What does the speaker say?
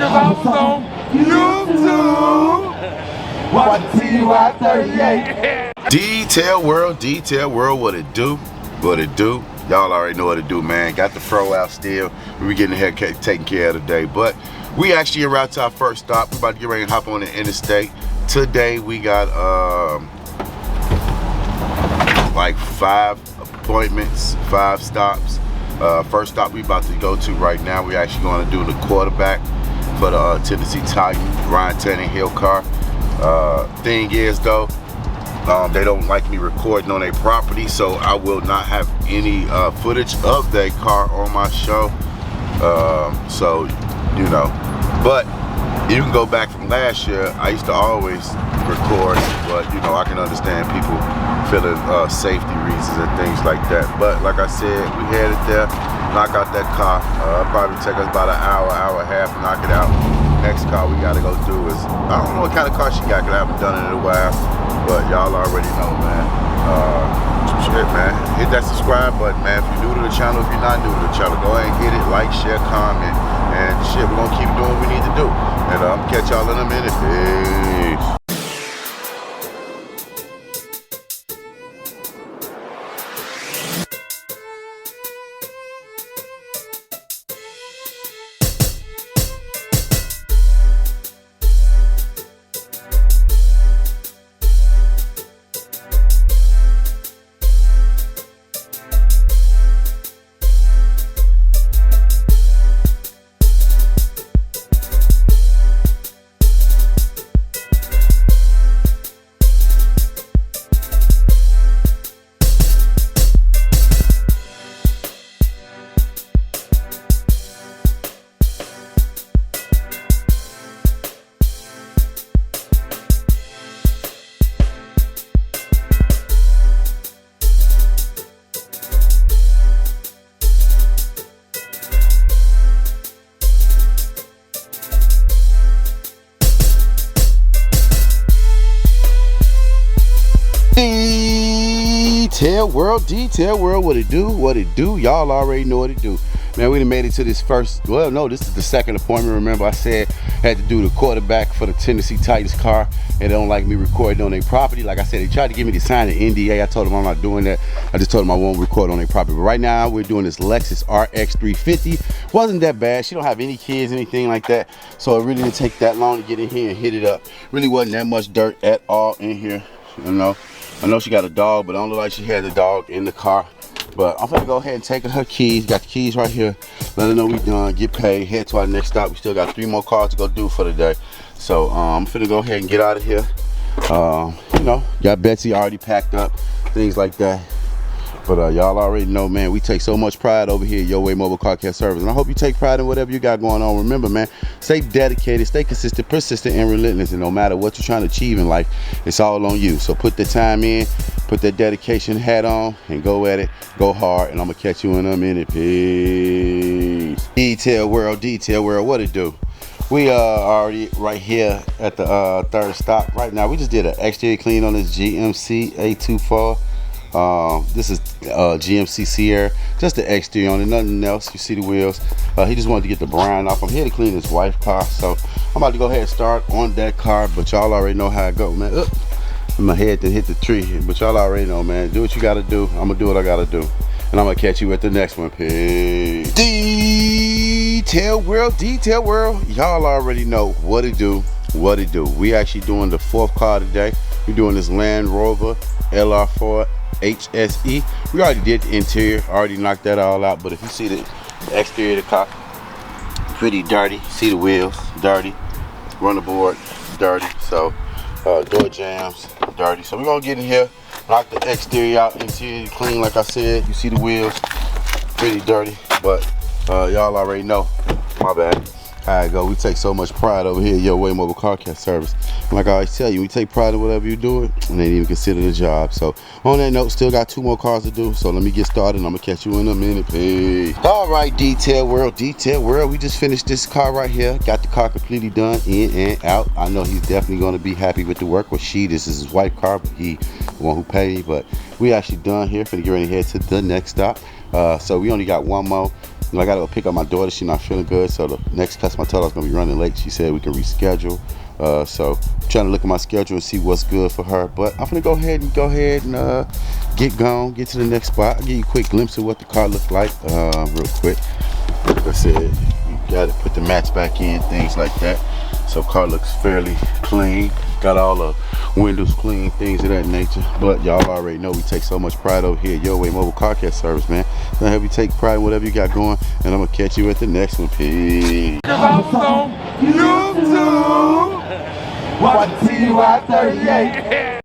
Cause I was on YouTube. Watch TY38. Detail world, what it do? What it do? Y'all already know what it do, man. Got the fro out still. We getting the hair taken care of today. But we actually are out to our first stop. We're about to get ready and hop on the interstate. Today we got like 5 appointments, 5 stops. First stop we about to go to right now, we actually going to do the quarterback for the Tennessee Titans, Ryan Tannehill car. Thing is though, they don't like me recording on their property, so I will not have any footage of their car on my show. So, you know, but you can go back from last year. I used to always record, but you know, I can understand people feeling safety reasons and things like that. But like I said, we headed there, knock out that car. Probably take us about an hour and a half to knock it out. Next car we gotta go do is, I don't know what kind of car she got, cause I haven't done it in a while, but y'all already know, man. Shit, man, hit that subscribe button, man. If you're new to the channel, if you're not new to the channel, go ahead and hit it, like, share, comment, and shit, we're gonna keep doing what we need to do. And I'm catch y'all in a minute. Peace. Detail world, what it do, y'all already know what it do. Man, we done made it to this first, well, no, this is the second appointment. Remember I said I had to do the quarterback for the Tennessee Titans car, and they don't like me recording on their property. Like I said, they tried to get me to sign an NDA. I told them I'm not doing that. I just told them I won't record on their property. But right now we're doing this Lexus RX 350. Wasn't that bad. She don't have any kids, anything like that. So it really didn't take that long to get in here and hit it up. Really wasn't that much dirt at all in here, you know. I know she got a dog, but I don't look like she had the dog in the car. But I'm gonna go ahead and take her keys. Got the keys right here. Let her know we done, get paid, head to our next stop. We still got 3 more cars to go do for the day. So I'm finna go ahead and get out of here. You know, got Betsy already packed up, things like that. But y'all already know, man, we take so much pride over here at Your Way Mobile Car Care Service. And I hope you take pride in whatever you got going on. Remember, man, stay dedicated, stay consistent, persistent, and relentless. And no matter what you're trying to achieve in life, it's all on you. So put the time in, put that dedication hat on, and go at it. Go hard, and I'm going to catch you in a minute. Peace. Detail world, what it do? We are already right here at the 3rd stop. Right now, we just did an exterior clean on this GMC A24. This is GMC Sierra, just the exterior on it, nothing else. You see the wheels. He just wanted to get the brine off. I'm here to clean his wife's car, so I'm about to go ahead and start on that car. But y'all already know how it go, man. My head to hit the tree, but y'all already know, man. Do what you gotta do. I'm gonna do what I gotta do, and I'm gonna catch you at the next one. Peace. Detail world, y'all already know what it do. We actually doing the 4th car today. We're doing this Land Rover LR4 HSE. We already did the interior, already knocked that all out. But if you see the exterior of the car, pretty dirty. See the wheels, dirty. Runner board, dirty. So door jams, dirty. So we're gonna get in here, knock the exterior out, interior clean. Like I said, you see the wheels, pretty dirty. But y'all already know. My bad. How it go. We take so much pride over here at Your Way Mobile Car Care Service. And like I always tell you, we take pride in whatever you do it, and they didn't even consider the job. So on that note, still got 2 more cars to do. So let me get started, and I'm gonna catch you in a minute. Peace. All right, detail world. We just finished this car right here. Got the car completely done, in and out. I know he's definitely gonna be happy with the work. Well, this is his wife's car, but he the one who paid. But we actually done here. Finna get ready to head to the next stop. So we only got 1 more I gotta go pick up my daughter. She's not feeling good, so the next customer I told her I was gonna be running late. She said we can reschedule. So I'm trying to look at my schedule and see what's good for her. But I'm gonna go ahead and get going, get to the next spot. I'll give you a quick glimpse of what the car looks like real quick. Like I said, you gotta put the mats back in, things like that. So car looks fairly clean. Got all the windows clean, things of that nature. But y'all already know we take so much pride over here at Your Way Mobile Car Care Service, man. So I hope you take pride in whatever you got going, and I'm gonna catch you at the next one. Peace. Cause I was on YouTube. Watch TY38.